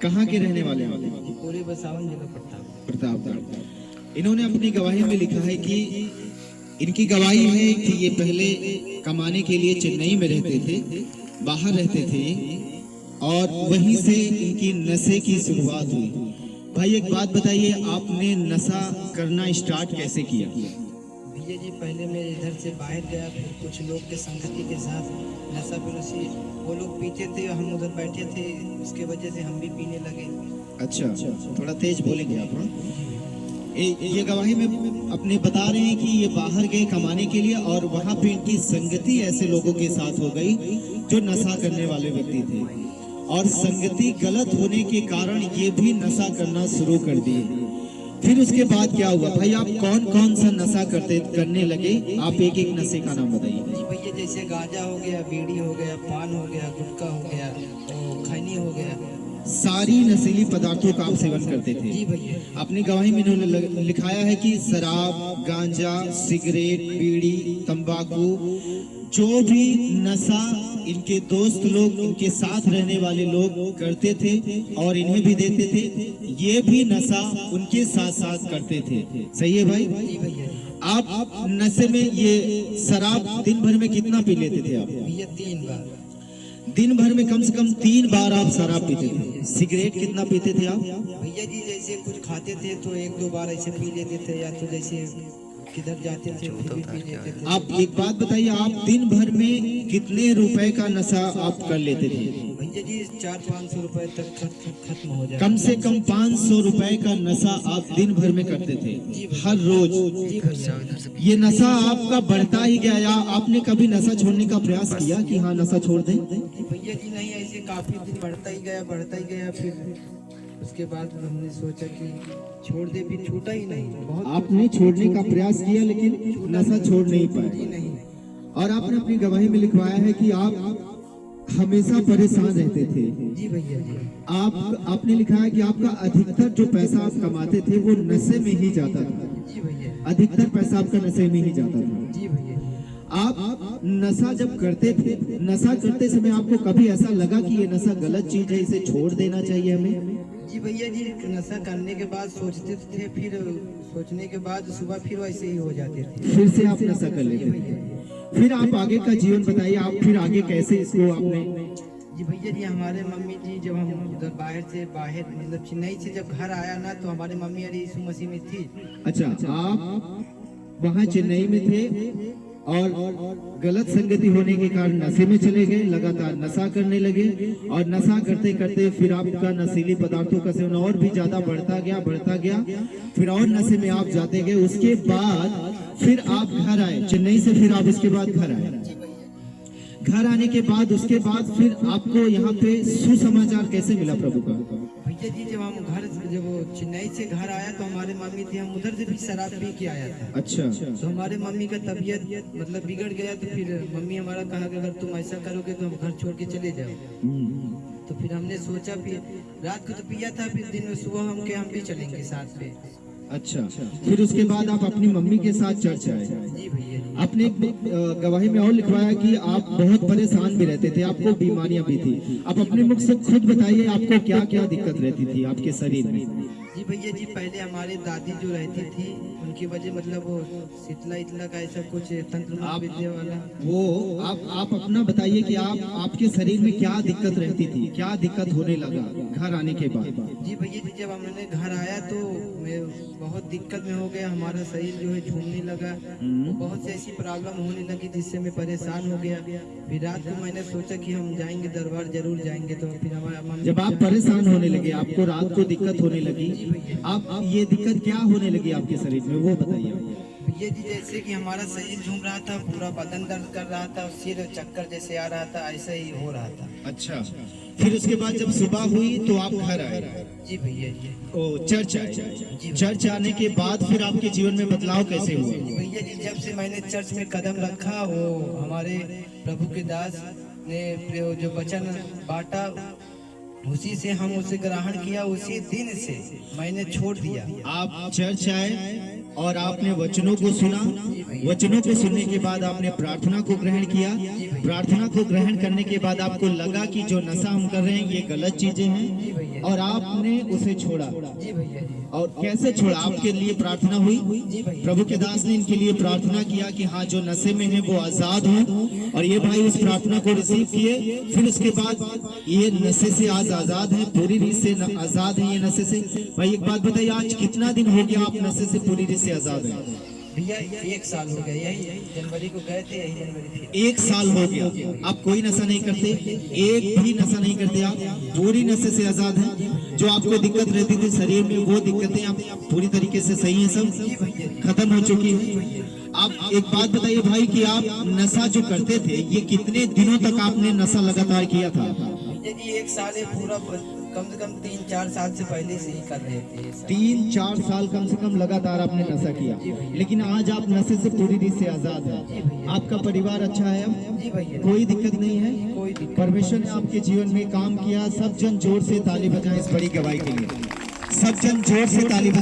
कहाँ के रहने वाले हैं? पूरे बसावन जिला प्रतापगढ़। इन्होंने अपनी गवाही में लिखा है कि इनकी गवाही है कि ये पहले कमाने के लिए चेन्नई में रहते थे, बाहर रहते थे और वहीं से इनकी नशे की शुरुआत हुई। भाई एक बात बताइए, आपने नशा करना स्टार्ट कैसे किया? भैया जी पहले मैं इधर से बाहर गया, फिर कुछ लोग के संगति के साथ नशा परोसी, वो लोग पीते थे, हम उधर बैठे थे, उसके वजह से हम भी पीने लगे। अच्छा, थोड़ा तेज बोलेंगे आप? ये गवाही में अपने बता रहे हैं कि ये बाहर गए कमाने के लिए और वहाँ पे इनकी संगति ऐसे लोगों के साथ हो गई जो नशा करने वाले व्यक्ति थे और संगति गलत होने के कारण ये भी नशा करना शुरू कर दिए। फिर उसके बाद क्या हुआ भाई? आप कौन कौन सा नशा करने लगे? आप एक एक नशे का नाम बताइए। जी भैया, जैसे गांजा हो गया, बीड़ी हो गया, पान हो गया, गुटखा हो गया, तो खैनी हो गया, सारी नशीली पदार्थों का आप सेवन करते थे? जी भैया। अपनी गवाही में इन्होंने लिखाया है कि शराब, गांजा, सिगरेट, बीड़ी, तंबाकू, जो भी नशा इनके दोस्त लोग, इनके साथ रहने वाले लोग करते थे और इन्हें भी देते थे, ये भी नशा उनके साथ साथ करते थे। सही है भाई? जी भैया। आप नशे में ये शराब दिन भर में कितना पी लेते थे आप? भैया 3 बार। दिन भर में कम से कम 3 बार आप शराब पीते थे। सिगरेट कितना पीते थे आप? भैया जी जैसे कुछ खाते थे तो 1-2 बार ऐसे पी लेते थे, या तो जैसे किधर जाते थे फिर भी पी लेते थे। आप एक बात बताइए, आप दिन भर में कितने रुपए का नशा आप कर लेते थे? भैया जी 400-500 रुपए तक खत्म हो जाए। कम से कम 500 रुपए का नशा आप दिन भर में करते थे हर रोज? जी भैया। ये नशा आपका बढ़ता ही गया या आपने कभी नशा छोड़ने का प्रयास किया कि हाँ नशा छोड़ दें? भैया जी नहीं, ऐसे काफी दिन बढ़ता ही गया। फिर उसके बाद हमने सोचा कि छोड़ दे, फिर छूटा ही नहीं। बहुत आपने छोड़ने का प्रयास किया लेकिन नशा छोड़ नहीं पाए। नहीं। और आपने अपनी गवाही में लिखवाया है कि आप हमेशा परेशान रहते थे। जी भैया जी। आपने लिखा है कि आपका अधिकतर जो पैसा आप कमाते थे वो नशे में ही जाता था। जी भैया। अधिकतर पैसा आपका नशे में ही जाता था। जी भैया। आप नशा जब करते थे, नशा करते समय आपको कभी ऐसा लगा कि ये नशा गलत चीज है, इसे छोड़ देना चाहिए हमें? जी भैया जी, नशा करने के बाद सोचते थे, फिर सोचने के बाद सुबह फिर वैसे ही हो जाते थे, फिर से आप नशा कर लेते थे। फिर आप आगे का जीवन बताइए, आप फिर आगे कैसे इसको आपने? जी भैया जी, हमारे मम्मी जी जब हम उधर बाहर मतलब चेन्नई से जब घर आया ना, तो हमारे मम्मी अरे यीशु मसीह में थी। अच्छा, आप वहाँ चेन्नई में थे और गलत संगति होने के कारण नशे में चले गए, लगातार नशा करने लगे और नशा करते करते फिर आपका नशीली पदार्थों का सेवन और भी ज्यादा बढ़ता गया, फिर और नशे में आप जाते गए। उसके बाद फिर आप घर आए चेन्नई से, फिर आप इसके बाद घर आए। घर आने के बाद उसके बाद फिर आपको यहाँ पे सुसमाचार कैसे मिला प्रभु का? भैया जी जब वो चेन्नई से घर आया तो हमारे मम्मी थी, हम उधर से भी शराब पी के आया था। अच्छा। तो हमारे मम्मी का तबीयत मतलब बिगड़ गया, तो फिर मम्मी हमारा कहा कि अगर तुम ऐसा करोगे तो हम घर छोड़ के चले जाओ। तो फिर हमने सोचा, फिर रात को तो पिया था, फिर दिन में सुबह हम भी चलेंगे साथ पे। अच्छा, फिर उसके बाद आप अपनी मम्मी के साथ चर्च आए? जी भैया। आपने गवाही में और लिखवाया कि आप बहुत परेशान भी रहते थे, आपको बीमारियां भी थी। आप अपने मुख से खुद बताइए, आपको क्या क्या दिक्कत रहती थी आपके शरीर में? जी भैया जी, पहले हमारी दादी जो रहती थी उनकी वजह मतलब वो शीतला का ऐसा कुछ तंत्र विद्या वाला, वो आप अपना बताइए कि आपके शरीर में क्या दिक्कत रहती थी, क्या दिक्कत होने लगा घर आने के बाद? जी भैया जी, जब हमने घर आया तो मैं बहुत दिक्कत में हो गया, हमारा शरीर जो है झूमने लगा, बहुत सी ऐसी प्रॉब्लम होने लगी जिससे मैं परेशान हो गया। फिर रात को मैंने सोचा कि हम जाएंगे दरबार, जरूर जाएंगे। तो फिर हमारा जब आप परेशान होने लगे, आपको रात को दिक्कत होने लगी, आप ये दिक्कत क्या होने लगी आपके शरीर में वो बताइए। भैया जी जैसे कि हमारा शरीर झूम रहा था, पूरा बदन दर्द कर रहा था, सिर चक्कर जैसे आ रहा था, ऐसा ही हो रहा था। अच्छा, फिर उसके बाद जब सुबह हुई तो आप घर आए? जी भैया जी। ओ, चर्च आए? चर्च आने के बाद फिर आपके जीवन में बदलाव कैसे हुआ? भैया जी जब से मैंने चर्च में कदम रखा, वो हमारे प्रभु के दास ने जो वचन बांटा, उसी से हम उसे ग्रहण किया, उसी दिन से मैंने छोड़ दिया। आप चर्च आए और आपने वचनों को सुना, वचनों को सुनने के बाद आपने प्रार्थना को ग्रहण किया, प्रार्थना को ग्रहण करने के बाद आपको लगा कि जो नशा हम कर रहे हैं ये गलत चीजें हैं और आपने उसे छोड़ा। जी भैया जी। और कैसे छोड़ा? आपके लिए प्रार्थना हुई, जी भैया। प्रभु के दास ने इनके लिए प्रार्थना किया कि हाँ जो नशे में है वो आजाद हो, और ये भाई उस प्रार्थना को रिसीव किए। फिर उसके बाद ये नशे से आज आजाद है, पूरी रीत से आजाद है ये नशे से। भाई एक बात बताइए, आज कितना दिन हो गया आप नशे से पूरी रीत से आजाद है? भैया 1 साल हो गया, यही जनवरी को गए थे, यही जनवरी फिर। 1 साल हो गया, आप कोई नशा नहीं करते, एक भी नशा नहीं करते, आप पूरी नशे से आजाद हैं। जो आपको दिक्कत रहती थी शरीर में वो दिक्कतें आप पूरी तरीके से सही है, सब खत्म हो चुकी है। आप एक बात बताइए भाई कि आप नशा जो करते थे ये कितने दिनों तक आपने नशा लगातार किया था? भैया जी 1 साल है पूरा, कम से कम 3-4 साल से पहले से ही कर रहे थे ये सब। 3-4 साल कम से कम लगातार आपने नशा किया, लेकिन आज आप नशे से पूरी रीत से आजाद हैं। आपका परिवार अच्छा है, अब जी भैया। कोई दिक्कत नहीं है, कोई दिक्कत। परमेश्वर ने आपके जीवन में काम किया। सब जन जोर से ताली बजाएं इस बड़ी गवाही के लिए, सब जन जोर से ताली बजाएं।